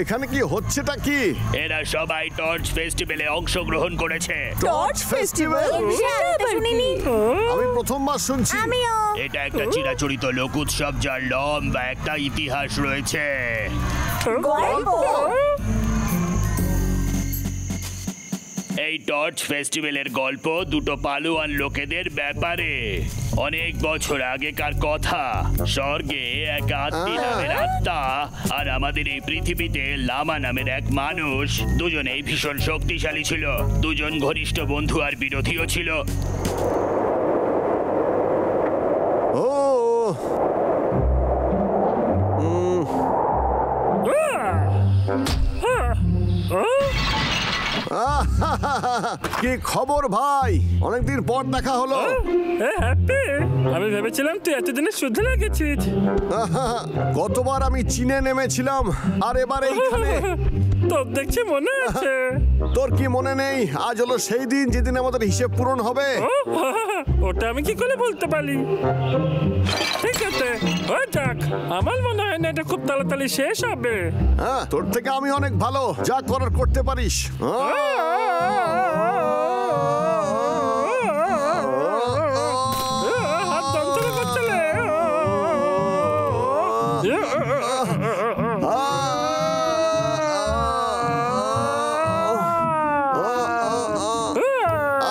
এখানে কি হচ্ছেটা কি? এরা সবাই টর্চ ফেস্টিভ্যালে অংশগ্রহণ করেছে। Torch festival? আমি প্রথমবার শুনছি। এটা একটা চিরাচরিত লোক উৎসব যার লম্বা একটা ইতিহাস রয়েছে। এই টর্চ ফেস্টিভ্যালের গল্প দুটো পালোয়ান লোকেদের ব্যাপারে। অনেক বছর আগেকার কথা। স্বর্গে এক আত্মী নামের আত্মা আর আমাদের এই পৃথিবীতে লামা নামের এক মানুষ, দুজনেই ভীষণ শক্তিশালী ছিল। দুজন ঘনিষ্ঠ বন্ধু আর বিরোধীও ছিল। কি খবর ভাই? অনেকদিন পর দেখা হলো। আমি ভেবেছিলাম তুই এতদিনে শুধরে গেছিস। গতবার আমি চীনে নেমেছিলাম আর এবার এইখানে। তোর দেখছি মনে আছে। তোর কি মনে নেই? আজ হলো সেই দিন যেদিন আমাদের হিসেব পূরণ হবে। ওটা আমি কি করে বলতে পারি? ঠিক আছে, ওই যাক। আমার মনে হয় না এটা খুব তাড়াতাড়ি শেষ হবে। হ্যাঁ, তোর থেকে আমি অনেক ভালো। যা করার করতে পারিস।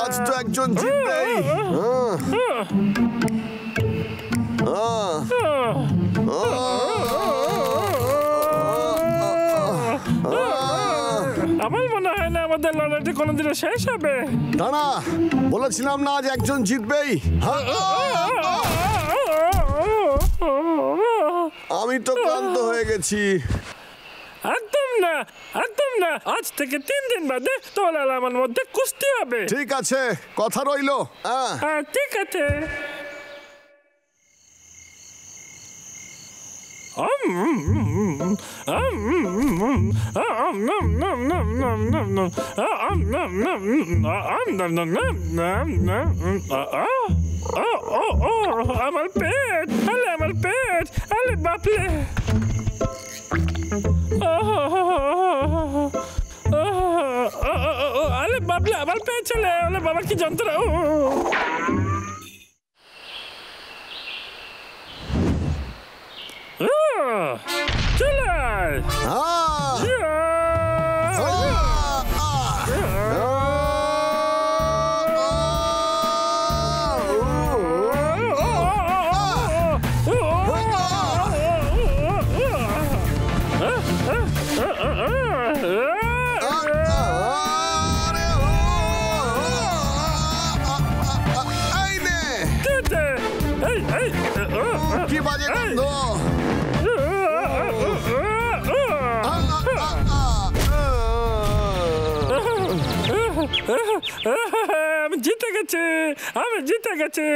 আজ তো একজন জিতবেই। আমার মনে হয় না আমাদের লড়াইটা কোনোদিনও শেষ হবে। দাঁড়া, বলেছিলাম না আজ একজন জিতবেই। আমি তো ক্লান্ত হয়ে গেছি। একদম না, একদম না। আজ থেকে 3 দিন বাদে তোর আর আমার মধ্যে কুস্তি হবে। ঠিক আছে, কথা রইলো। হ্যাঁ, ঠিক আছে। আমার পেট, আলে আমার পেট, আলে বাপলে। আলে বাপলে, আমার পেট চলে। আলে বাবা, কি যন্ত্রণা। চলে কি বাজে গন্ধ। আমি জিতে গেছি, আমি জিতে গেছি।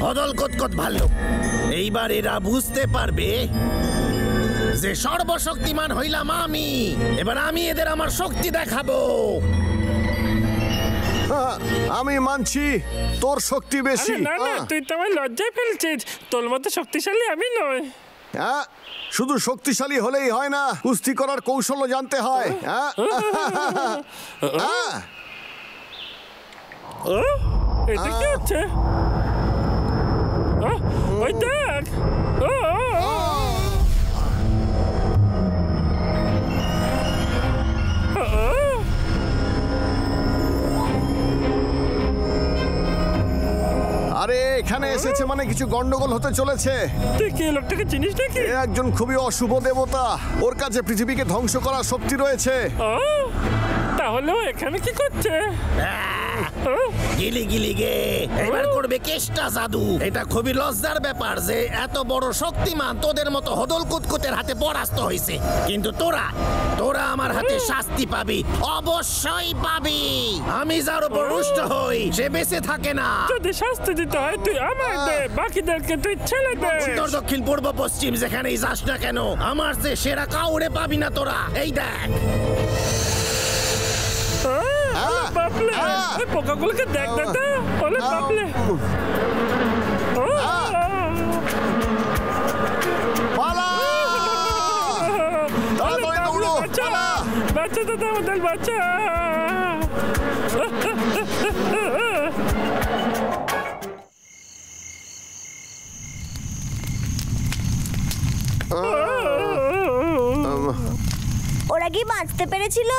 অদলকৎকৎ ভাল্লুক, এইবার এরা বুঝতে পারবে যে সর্বশক্তিমান হইলাম আমি। এবার আমি এদের আমার শক্তি দেখাবো। আমি মানছি তোর শক্তি বেশি। না না, তুই তো আমার লজ্জায় ফেলছিস। তোর মতো শক্তিশালী আমি নই। হ্যাঁ, শুধু শক্তিশালী হলেই হয় না, কুস্তি করার কৌশলও জানতে হয়। এটা কি হচ্ছে? ওই দেখ। আরে এখানে এসেছে মানে কিছু গন্ডগোল হতে চলেছে। তুই কি লোকটাকে চিনিস নাকি? একজন খুবই অশুভ দেবতা। ওর কাছে পৃথিবীকে ধ্বংস করার শক্তি রয়েছে। তাহলে ও এখানে কি করছে? গিলি গিলি গে, এবার করবে কেষ্টা জাদু। এটা খুবই লজ্জার ব্যাপার যে এত বড় শক্তিমান তোদের মতো হদল কুতকুতের হাতে পরাস্ত হয়েছে। কিন্তু তোরা আমার আমার হাতে শাস্তি পাবি, অবশ্যই পাবি। আমি যার উপর রুষ্ট হই সে বেঁচে থাকে না। যদি শাস্তি দিতে হয় তুই আমায় দে, বাকিদেরকে তুই ছেড়ে দে। উত্তর দক্ষিণ পূর্ব পশ্চিম যেখানেই যাস না কেন আমার যে সেরা কাউরে পাবি না তোরা। এই দেখ বাপলে, ওই পোকাগুলোকে দেখ দাদা, ওলে বাপলে। পালা! তাড়াতাড়ি দৌড়ো, পালা! বাচ্চা দাদা, আমাদের বাচ্চা। ওরা কি বাঁচতে পেরেছিল?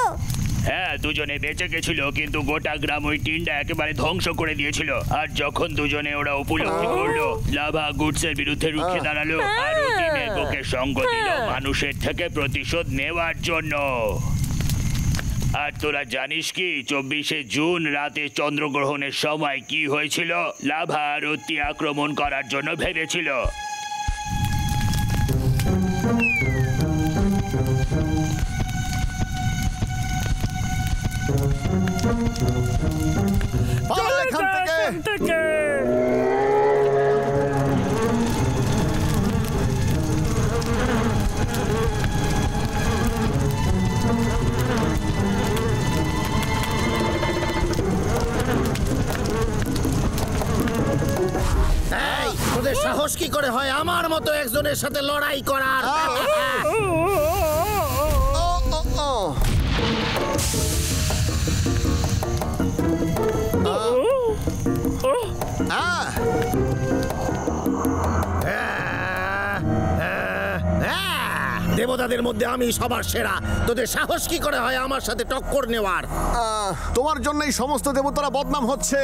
হ্যাঁ, দুজনে বেঁচে গেছিল, কিন্তু গোটা গ্রাম ওই টিনটা একেবারে ধ্বংস করে দিয়েছিল। আর যখন দুজনে ওরা উপলব্ধি করলো লাভা গুডসের বিরুদ্ধে রুখে দাঁড়ালো আর ও টিনের বুকে সঙ্গ দিল মানুষের থেকে প্রতিশোধ নেওয়ার জন্য। আর তোরা জানিস কি 24শে জুন রাতে চন্দ্রগ্রহণের সময় কি হয়েছিল? লাভা আর অতি আক্রমণ করার জন্য ভেবেছিল। পালা এখান থেকে! এই তোদের সাহস কি করে হয় আমার মতো একজনের সাথে লড়াই করার? দেবতাদের মধ্যে আমি সবার সেরা, তোদের সাহস কি করে হয় আমার সাথে টক্কর নেওয়ার? তোমার জন্যই সমস্ত দেবতারা বদনাম হচ্ছে।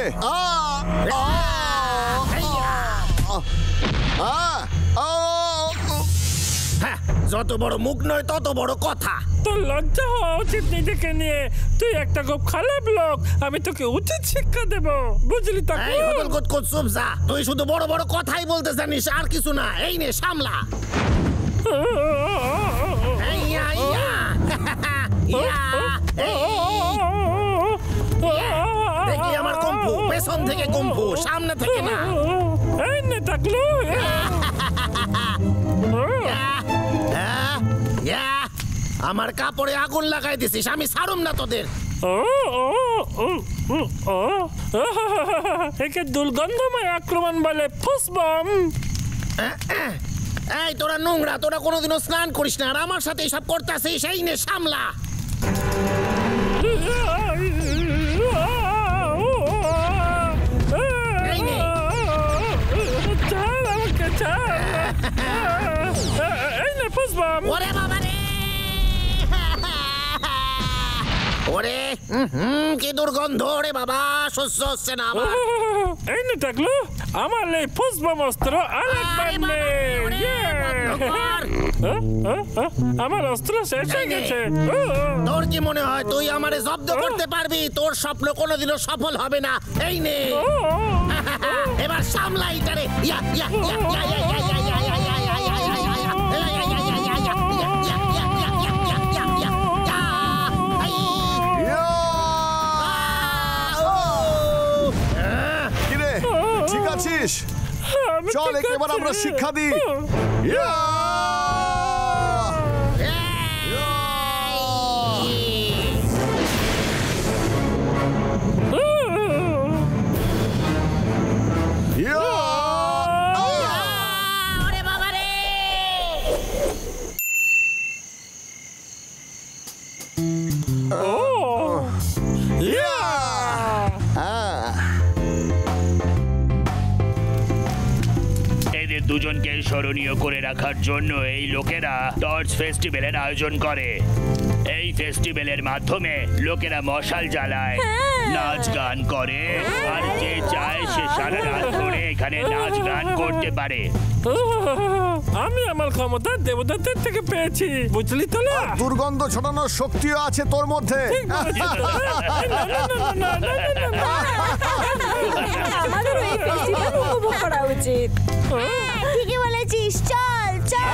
হ্যাঁ, যত বড় মুখ নয় তত বড় কথা। তোর লজ্জা হওয়া উচিত নিজেকে নিয়ে। তুই একটা খুব খারাপ লোক, আমি তোকে উচিত শিক্ষা দেব, বুঝলি? এই হদল কত চুপ যা, তুই শুধু বড় বড় কথাই বলতে জানিস আর কিছু না। এই নে সামলা। ইয়া ইয়া ইয়া দেখলি আমার কুম্ফু, পেছন থেকে কুম্ফু, সামনে থেকে না। এই নে টাকলু। আমার কাপড়ে আগুন লাগাই দিছিস, আমি ছাড়ুম না তোদের। একে দুর্গন্ধময় আক্রমণ বলে ফুসবম। এই তোরা নোংরা, তোরা কোনোদিনও স্নান করিস না আর আমার সাথে এসব করতেছিস। এই নে সামলা। এই নে। ছাড় আমাকে, ছাড়। এই নে ফুসবম। ওরে বাবা রে, ওরে কি দুর্গন্ধ রে বাবা, সহ্য হচ্ছে না আমার। এই নে টাকলু, আমার এই ফুসবম অস্ত্র আরেকবার নে। আমার অস্ত্র শেষ হয়ে গেছে। তোর কি মনে হয় তুই আমারে জব্দ করতে পারবি? তোর স্বপ্ন কোনোদিনও সফল হবে না। এই নে, এবার সামলা এটারে। ইয়া ইয়া ইয়া ইয়া ইয়া ইয়া ইয়া ইয়া ইয়া ইয়া ইয়া ইয়া কিরে, ঠিক আছিস? চল এবার আমরা শিক্ষা দিই। দুজনকে স্মরণীয় করে রাখার জন্য এই লোকেরা টর্চ ফেস্টিভ্যালের আয়োজন করে। এই ফেস্টিভ্যালের মাধ্যমে লোকেরা মশাল জ্বালায়, নাচ গান করে, আর যে চায় সে সারা রাত ধরে এখানে নাচ গান করতে পারে। আমি আমার ক্ষমতা দেবতাদের থেকে পেয়েছি, বুঝলি তো? না, দুর্গন্ধ ছড়ানোর শক্তিও আছে তোর মধ্যে। আমাদের এই ফেস্টিভ্যাল উপভোগ করা উচিত। ঠিকই বলেছিস, চল চল।